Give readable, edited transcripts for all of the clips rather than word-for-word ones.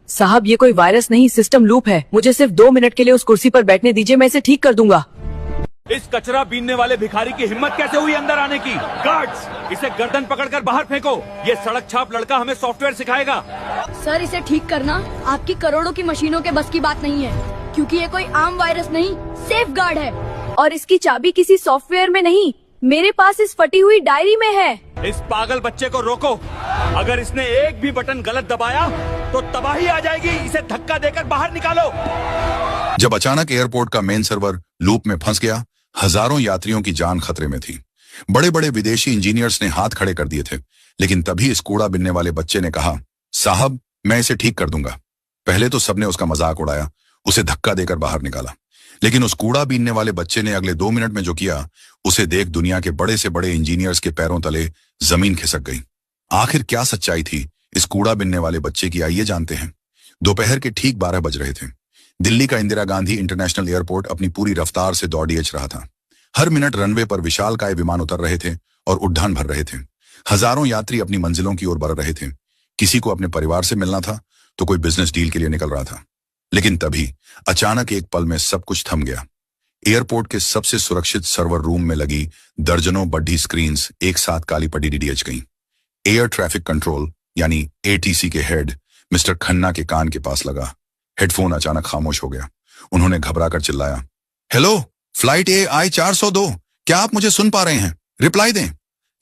साहब ये कोई वायरस नहीं, सिस्टम लूप है। मुझे सिर्फ 2 मिनट के लिए उस कुर्सी पर बैठने दीजिए, मैं इसे ठीक कर दूंगा। इस कचरा बीनने वाले भिखारी की हिम्मत कैसे हुई अंदर आने की? गार्ड्स, इसे गर्दन पकड़कर बाहर फेंको। ये सड़क छाप लड़का हमें सॉफ्टवेयर सिखाएगा। सर, इसे ठीक करना आपकी करोड़ों की मशीनों के बस की बात नहीं है, क्योंकि ये कोई आम वायरस नहीं, सेफ गार्ड है। और इसकी चाबी किसी सॉफ्टवेयर में नहीं, मेरे पास इस फटी हुई डायरी में है। इस पागल बच्चे को रोको। अगर इसने एक भी बटन गलत दबाया तो तबाही आ जाएगी। इसे धक्का देकर बाहर निकालो। जब अचानक एयरपोर्ट का मेन सर्वर लूप में फंस गया, हजारों यात्रियों की जान खतरे में थी। बड़े बड़े विदेशी इंजीनियर्स ने हाथ खड़े कर दिए थे, लेकिन तभी इस कूड़ा बिनने वाले बच्चे ने कहा, साहब मैं इसे ठीक कर दूंगा। पहले तो सबने उसका मजाक उड़ाया, उसे धक्का देकर बाहर निकाला, लेकिन उस कूड़ा बीनने वाले बच्चे ने अगले 2 मिनट में जो किया, उसे देख दुनिया के बड़े से बड़े इंजीनियर्स के पैरों तले जमीन खिसक गई। आखिर क्या सच्चाई थी इस कूड़ा बिनने वाले बच्चे की, आइए जानते हैं। दोपहर के ठीक 12 बज रहे थे। दिल्ली का इंदिरा गांधी इंटरनेशनल एयरपोर्ट अपनी पूरी रफ्तार से दौड़िएच रहा था। हर मिनट रनवे पर विशालकाय विमान उतर रहे थे और उड़ान भर रहे थे। हजारों यात्री अपनी मंजिलों की ओर बढ़ रहे थे। किसी को अपने परिवार से मिलना था, तो कोई बिजनेस डील के लिए निकल रहा था। लेकिन तभी अचानक एक पल में सब कुछ थम गया। एयरपोर्ट के सबसे सुरक्षित सर्वर रूम में लगी दर्जनों बड़ी स्क्रीन्स एक साथ काली पड़ी डीडीएच गईं। एयर ट्रैफिक कंट्रोल यानी एटीसी के हेड मिस्टर खन्ना के कान के पास लगा। हेडफोन अचानक खामोश हो गया। उन्होंने घबराकर चिल्लाया, हेलो, फ्लाइट AI 402, क्या आप मुझे सुन पा रहे हैं? रिप्लाई दें।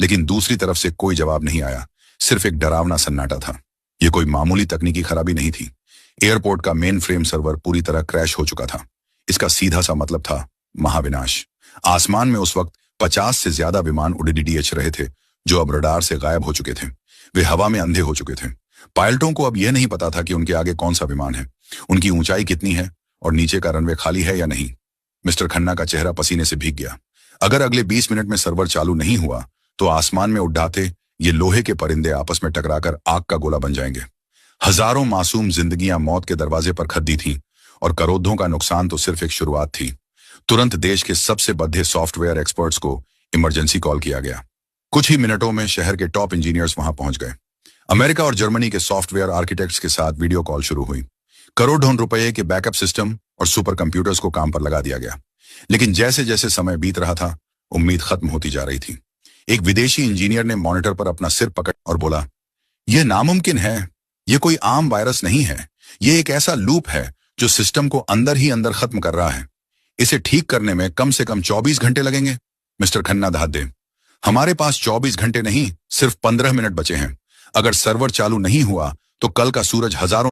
लेकिन दूसरी तरफ से कोई जवाब नहीं आया, सिर्फ एक डरावना सन्नाटा था। यह कोई मामूली तकनीकी खराबी नहीं थी। एयरपोर्ट का मेन फ्रेम सर्वर पूरी तरह क्रैश हो चुका था। इसका सीधा सा मतलब था महाविनाश। आसमान में उस वक्त 50 से ज्यादा विमान उड़ीडीएच रहे थे, जो अब रडार से गायब हो चुके थे। वे हवा में अंधे हो चुके थे। पायलटों को अब यह नहीं पता था कि उनके आगे कौन सा विमान है, उनकी ऊंचाई कितनी है और नीचे का रनवे खाली है या नहीं। मिस्टर खन्ना का चेहरा पसीने से भीग गया। अगर अगले 20 मिनट में सर्वर चालू नहीं हुआ, तो आसमान में उड़ाते ये लोहे के परिंदे आपस में टकराकर आग का गोला बन जाएंगे। हजारों मासूम जिंदगियां मौत के दरवाजे पर खद्दी थीं, और करोड़ों का नुकसान तो सिर्फ एक शुरुआत थी। तुरंत देश के सबसे बद्धे सॉफ्टवेयर एक्सपर्ट्स को इमरजेंसी कॉल किया गया। कुछ ही मिनटों में शहर के टॉप इंजीनियर्स वहां पहुंच गए। अमेरिका और जर्मनी के सॉफ्टवेयर आर्किटेक्ट्स के साथ वीडियो कॉल शुरू हुई। करोड़ों रुपए के बैकअप सिस्टम और सुपर कंप्यूटर्स को काम पर लगा दिया गया। लेकिन जैसे जैसे समय बीत रहा था, उम्मीद खत्म होती जा रही थी। एक विदेशी इंजीनियर ने मॉनिटर पर अपना सिर पकड़ और बोला, यह नामुमकिन है। यह कोई आम वायरस नहीं है। यह एक ऐसा लूप है जो सिस्टम को अंदर ही अंदर खत्म कर रहा है। इसे ठीक करने में कम से कम 24 घंटे लगेंगे। मिस्टर खन्ना दादे, हमारे पास 24 घंटे नहीं, सिर्फ 15 मिनट बचे हैं। अगर सर्वर चालू नहीं हुआ तो कल का सूरज हजारों